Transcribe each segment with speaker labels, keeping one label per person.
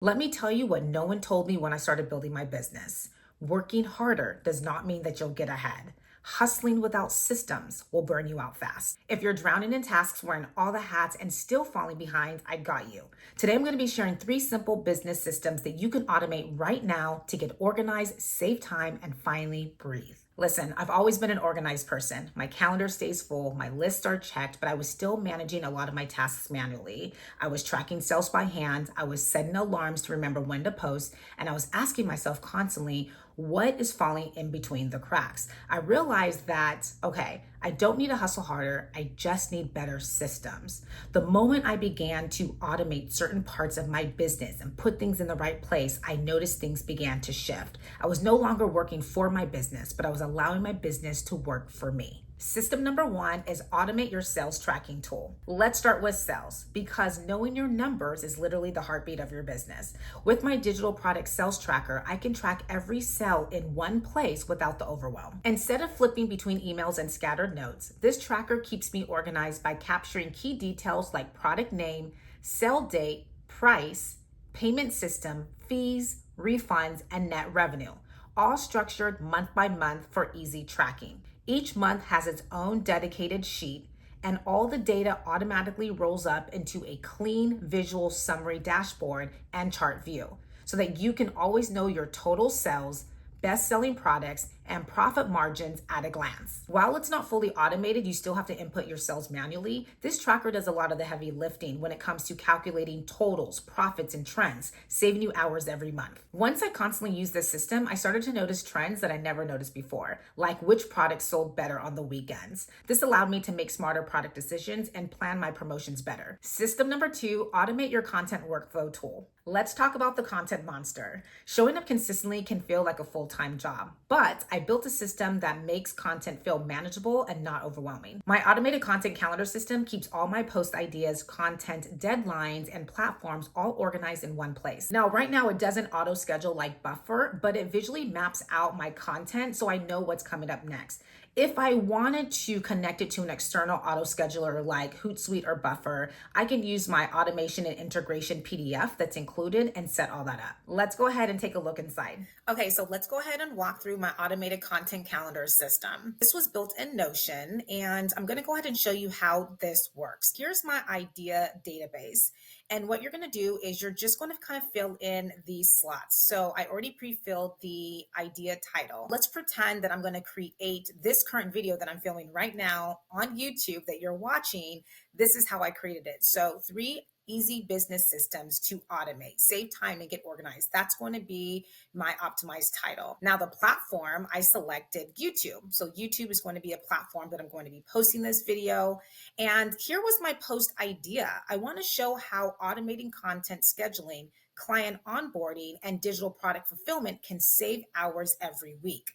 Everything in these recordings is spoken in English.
Speaker 1: Let me tell you what no one told me when I started building my business. Working harder does not mean that you'll get ahead. Hustling without systems will burn you out fast. If you're drowning in tasks, wearing all the hats, and still falling behind, I got you. Today, I'm going to be sharing 3 simple business systems that you can automate right now to get organized, save time, and finally breathe. Listen, I've always been an organized person. My calendar stays full, my lists are checked, but I was still managing a lot of my tasks manually. I was tracking sales by hand, I was setting alarms to remember when to post, and I was asking myself constantly, what is falling in between the cracks? I realized that, okay, I don't need to hustle harder, I just need better systems. The moment I began to automate certain parts of my business and put things in the right place, I noticed things began to shift. I was no longer working for my business, but I was allowing my business to work for me. System number 1 is automate your sales tracking tool. Let's start with sales because knowing your numbers is literally the heartbeat of your business. With my digital product sales tracker, I can track every sale in one place without the overwhelm. Instead of flipping between emails and scattered notes, this tracker keeps me organized by capturing key details like product name, sale date, price, payment system, fees, refunds, and net revenue, all structured month by month for easy tracking. Each month has its own dedicated sheet, and all the data automatically rolls up into a clean visual summary dashboard and chart view so that you can always know your total sales, best-selling products, and profit margins at a glance. While it's not fully automated, you still have to input your sales manually. This tracker does a lot of the heavy lifting when it comes to calculating totals, profits, and trends, saving you hours every month. Once I constantly use this system, I started to notice trends that I never noticed before, like which products sold better on the weekends. This allowed me to make smarter product decisions and plan my promotions better. System number 2, automate your content workflow tool. Let's talk about the content monster. Showing up consistently can feel like a full-time job, but I built a system that makes content feel manageable and not overwhelming. My automated content calendar system keeps all my post ideas, content, deadlines, and platforms all organized in one place. Now, right now, it doesn't auto schedule like Buffer, but it visually maps out my content so I know what's coming up next. If I wanted to connect it to an external auto scheduler like Hootsuite or Buffer, I can use my automation and integration PDF that's included and set all that up. Let's go ahead and take a look inside. Okay, so let's go ahead and walk through my automated content calendar system. This was built in Notion, and I'm going to go ahead and show you how this works. Here's my idea database. And what you're going to do is you're just going to kind of fill in these slots. So I already pre-filled the idea title. Let's pretend that I'm going to create this current video that I'm filming right now on YouTube that you're watching. This is how I created it. So 3 easy business systems to automate, save time, and get organized. That's going to be my optimized title. Now, the platform, I selected YouTube. So YouTube is going to be a platform that I'm going to be posting this video. And here was my post idea. I want to show how automating content scheduling, client onboarding, and digital product fulfillment can save hours every week.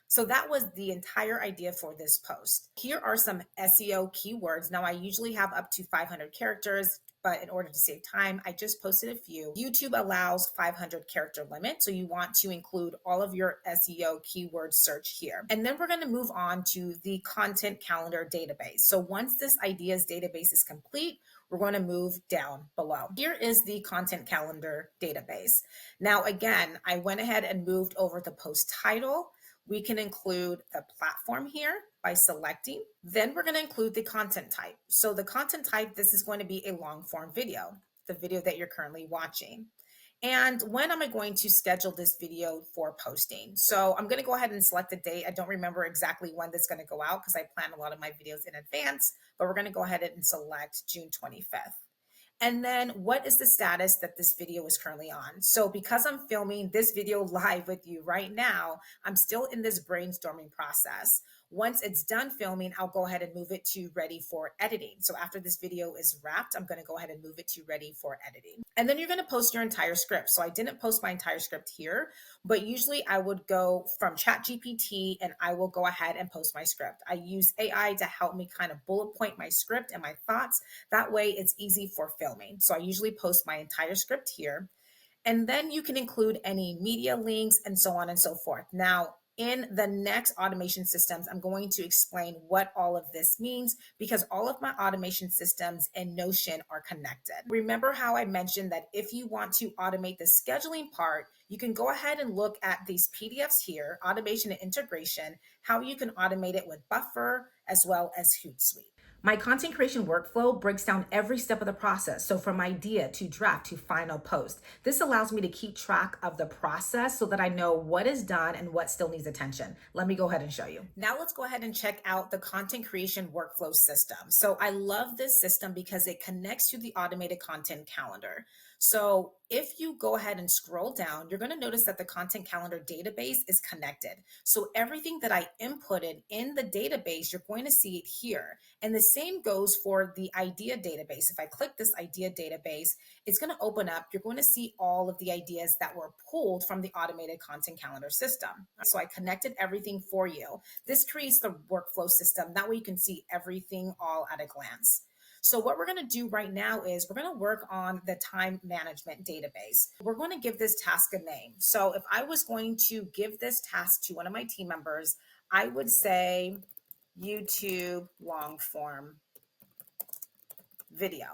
Speaker 1: So that was the entire idea for this post. Here are some SEO keywords. Now, I usually have up to 500 characters, but in order to save time, I just posted a few. YouTube allows 500 character limit, so you want to include all of your SEO keyword search here. And then we're going to move on to the content calendar database. So once this ideas database is complete, we're going to move down below. Here is the content calendar database. Now, again, I went ahead and moved over the post title. We can include the platform here by selecting. Then we're going to include the content type. So the content type, this is going to be a long form video, the video that you're currently watching. And when am I going to schedule this video for posting? So I'm going to go ahead and select the date. I don't remember exactly when this is going to go out because I plan a lot of my videos in advance, but we're going to go ahead and select June 25th. And then what is the status that this video is currently on? So because I'm filming this video live with you right now, I'm still in this brainstorming process. Once it's done filming, I'll go ahead and move it to ready for editing. So after this video is wrapped, I'm going to go ahead and move it to ready for editing. And then you're going to post your entire script. So I didn't post my entire script here, but usually I would go from ChatGPT and I will go ahead and post my script. I use AI to help me kind of bullet point my script and my thoughts. That way it's easy for filming. So I usually post my entire script here. And then you can include any media links and so on and so forth. Now, In the next automation systems, I'm going to explain what all of this means because all of my automation systems and Notion are connected. Remember how I mentioned that if you want to automate the scheduling part, you can go ahead and look at these PDFs here, automation and integration, how you can automate it with Buffer as well as Hootsuite. My content creation workflow breaks down every step of the process. So from idea to draft to final post. This allows me to keep track of the process so that I know what is done and what still needs attention. Let me go ahead and show you. Now let's go ahead and check out the content creation workflow system. So I love this system because it connects to the automated content calendar. So if you go ahead and scroll down, you're going to notice that the content calendar database is connected. So everything that I inputted in the database, you're going to see it here. And the same goes for the idea database. If I click this idea database, it's going to open up. You're going to see all of the ideas that were pulled from the automated content calendar system. So I connected everything for you. This creates the workflow system. That way you can see everything all at a glance. So what we're going to do right now is we're going to work on the time management database. We're going to give this task a name. So if I was going to give this task to one of my team members, I would say YouTube long form video.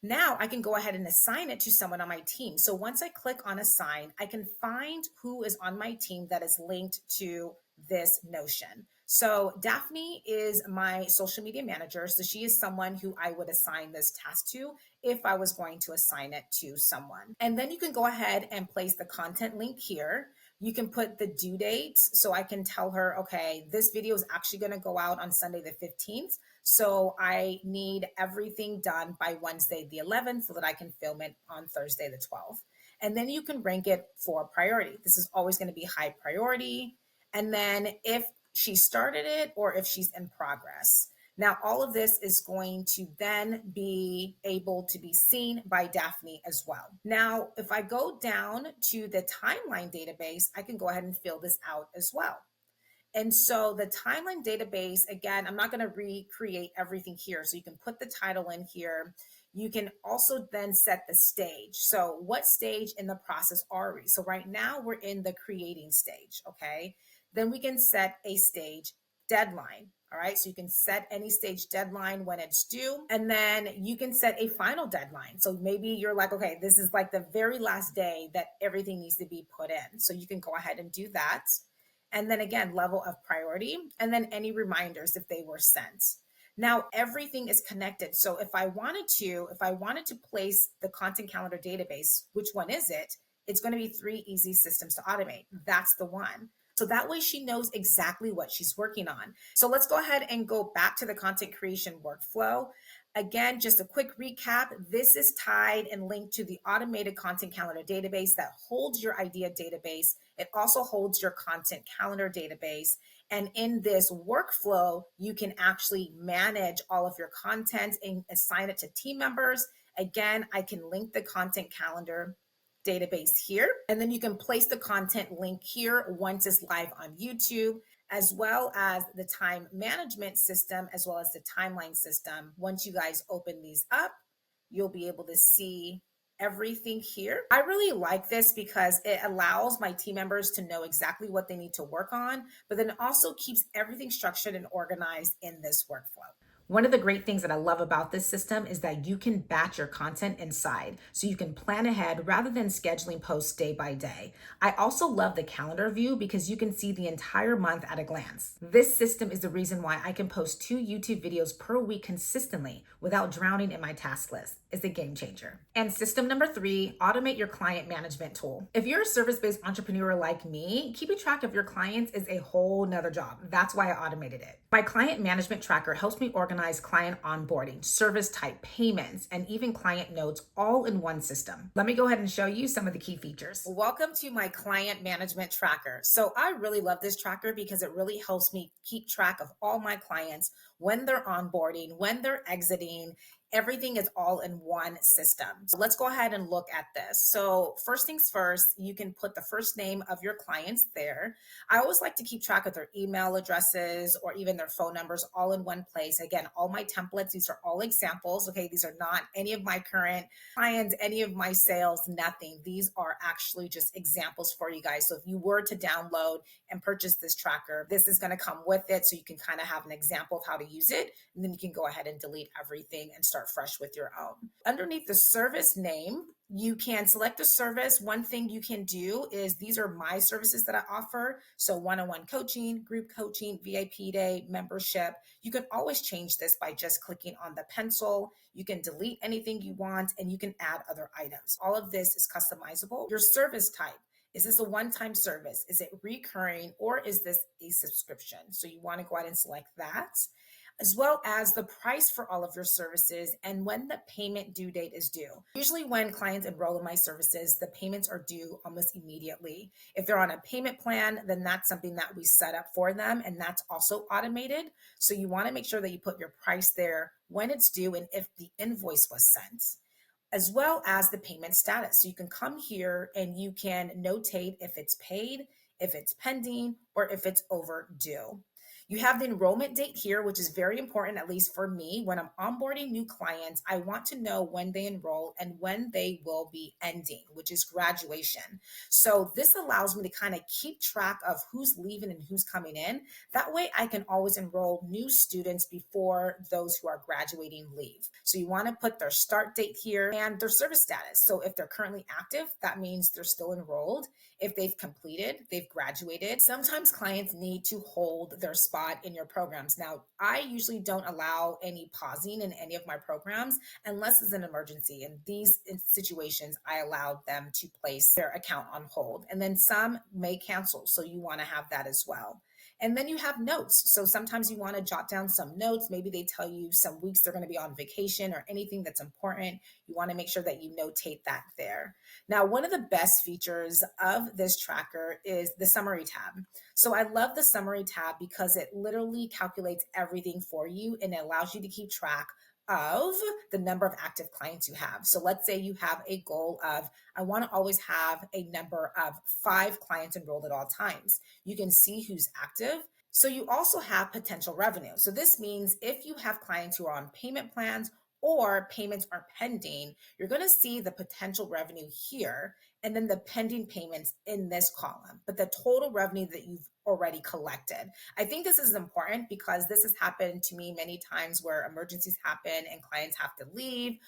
Speaker 1: Now I can go ahead and assign it to someone on my team. So once I click on assign, I can find who is on my team that is linked to this Notion. So Daphne is my social media manager. So she is someone who I would assign this task to if I was going to assign it to someone. And then you can go ahead and place the content link here. You can put the due date. So I can tell her, okay, this video is actually going to go out on Sunday the 15th. So I need everything done by Wednesday the 11th so that I can film it on Thursday the 12th. And then you can rank it for priority. This is always going to be high priority. And then if she started it or if she's in progress. Now, all of this is going to then be able to be seen by Daphne as well. Now, if I go down to the timeline database, I can go ahead and fill this out as well. And so the timeline database, again, I'm not going to recreate everything here. So you can put the title in here. You can also then set the stage. So what stage in the process are we? So right now we're in the creating stage, okay? Then we can set a stage deadline. All right, so you can set any stage deadline when it's due, and then you can set a final deadline. So maybe you're like, okay, this is like the very last day that everything needs to be put in. So you can go ahead and do that. And then again, level of priority, and then any reminders if they were sent. Now everything is connected. So if I wanted to place the content calendar database, which one is it? It's going to be 3 easy systems to automate. That's the one. So that way she knows exactly what she's working on. So let's go ahead and go back to the content creation workflow. Again, just a quick recap. This is tied and linked to the automated content calendar database that holds your idea database. It also holds your content calendar database. And in this workflow, you can actually manage all of your content and assign it to team members. Again, I can link the content calendar database here, and then you can place the content link here once it's live on YouTube, as well as the time management system, as well as the timeline system. Once you guys open these up, you'll be able to see everything here. I really like this because it allows my team members to know exactly what they need to work on, but then it also keeps everything structured and organized in this workflow. One of the great things that I love about this system is that you can batch your content inside, so you can plan ahead rather than scheduling posts day by day. I also love the calendar view because you can see the entire month at a glance. This system is the reason why I can post 2 YouTube videos per week consistently without drowning in my task list. It's a game changer. And system number 3, automate your client management tool. If you're a service-based entrepreneur like me, keeping track of your clients is a whole nother job. That's why I automated it. My client management tracker helps me organize client onboarding, service type, payments, and even client notes all in one system. Let me go ahead and show you some of the key features. Welcome to my client management tracker. So I really love this tracker because it really helps me keep track of all my clients, when they're onboarding, when they're exiting, Everything is all in one system. So let's go ahead and look at this. So first things first, you can put the first name of your clients there. I always like to keep track of their email addresses or even their phone numbers all in one place. Again, all my templates, these are all examples. Okay, these are not any of my current clients, any of my sales, nothing. These are actually just examples for you guys. So if you were to download and purchase this tracker, this is going to come with it. So you can kind of have an example of how to use it. And then you can go ahead and delete everything and start fresh with your own. Underneath the service name, you can select a service. One thing you can do is these are my services that I offer. So one-on-one coaching, group coaching, VIP day, membership. You can always change this by just clicking on the pencil. You can delete anything you want and you can add other items. All of this is customizable. Your service type. Is this a one-time service? Is it recurring or is this a subscription? So you want to go ahead and select that, as well as the price for all of your services and when the payment due date is due. Usually when clients enroll in my services, the payments are due almost immediately. If they're on a payment plan, then that's something that we set up for them and that's also automated. So you want to make sure that you put your price there, when it's due, and if the invoice was sent, as well as the payment status. So you can come here and you can notate if it's paid, if it's pending, or if it's overdue. You have the enrollment date here, which is very important, at least for me. When I'm onboarding new clients, I want to know when they enroll and when they will be ending, which is graduation. So this allows me to kind of keep track of who's leaving and who's coming in. That way I can always enroll new students before those who are graduating leave. So you want to put their start date here and their service status. So if they're currently active, that means they're still enrolled. If they've completed, they've graduated. Sometimes clients need to hold their spot in your programs. Now, I usually don't allow any pausing in any of my programs unless it's an emergency. In these situations, I allow them to place their account on hold. And then some may cancel, so you want to have that as well. And then you have notes. So sometimes you want to jot down some notes. Maybe they tell you some weeks they're going to be on vacation or anything that's important. You want to make sure that you notate that there. Now, one of the best features of this tracker is the summary tab. So I love the summary tab because it literally calculates everything for you and it allows you to keep track of the number of active clients you have. So let's say you have a goal of, I want to always have a number of 5 clients enrolled at all times. You can see who's active. So you also have potential revenue. So this means if you have clients who are on payment plans or payments are pending, you're going to see the potential revenue here and then the pending payments in this column, but the total revenue that you've already collected. I think this is important because this has happened to me many times where emergencies happen and clients have to leave.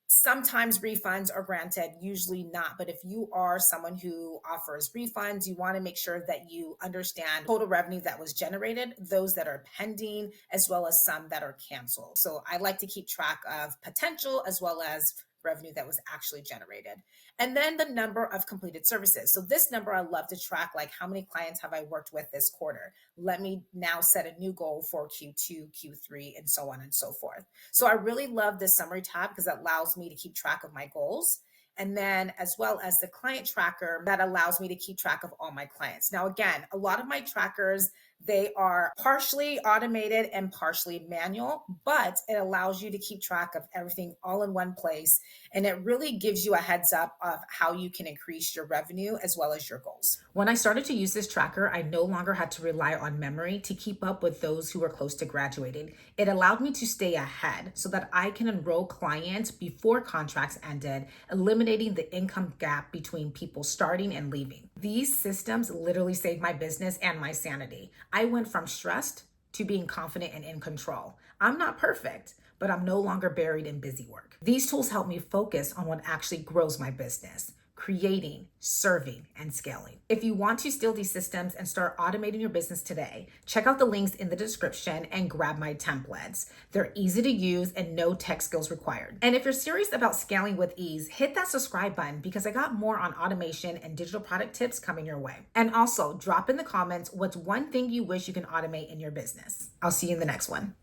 Speaker 1: Sometimes refunds are granted, usually not. But if you are someone who offers refunds, you want to make sure that you understand total revenue that was generated, those that are pending, as well as some that are canceled. So I like to keep track of potential as well as revenue that was actually generated. And then the number of completed services. So this number I love to track, like how many clients have I worked with this quarter? Let me now set a new goal for Q2, Q3, and so on and so forth. So I really love this summary tab because it allows me to keep track of my goals. And then as well as the client tracker that allows me to keep track of all my clients. Now, again, a lot of my trackers, they are partially automated and partially manual, but it allows you to keep track of everything all in one place. And it really gives you a heads up of how you can increase your revenue as well as your goals. When I started to use this tracker, I no longer had to rely on memory to keep up with those who were close to graduating. It allowed me to stay ahead so that I can enroll clients before contracts ended, eliminating the income gap between people starting and leaving. These systems literally saved my business and my sanity. I went from stressed to being confident and in control. I'm not perfect, but I'm no longer buried in busy work. These tools help me focus on what actually grows my business: creating, serving, and scaling. If you want to steal these systems and start automating your business today, check out the links in the description and grab my templates. They're easy to use and no tech skills required. And if you're serious about scaling with ease, hit that subscribe button because I got more on automation and digital product tips coming your way. And also drop in the comments what's one thing you wish you can automate in your business. I'll see you in the next one.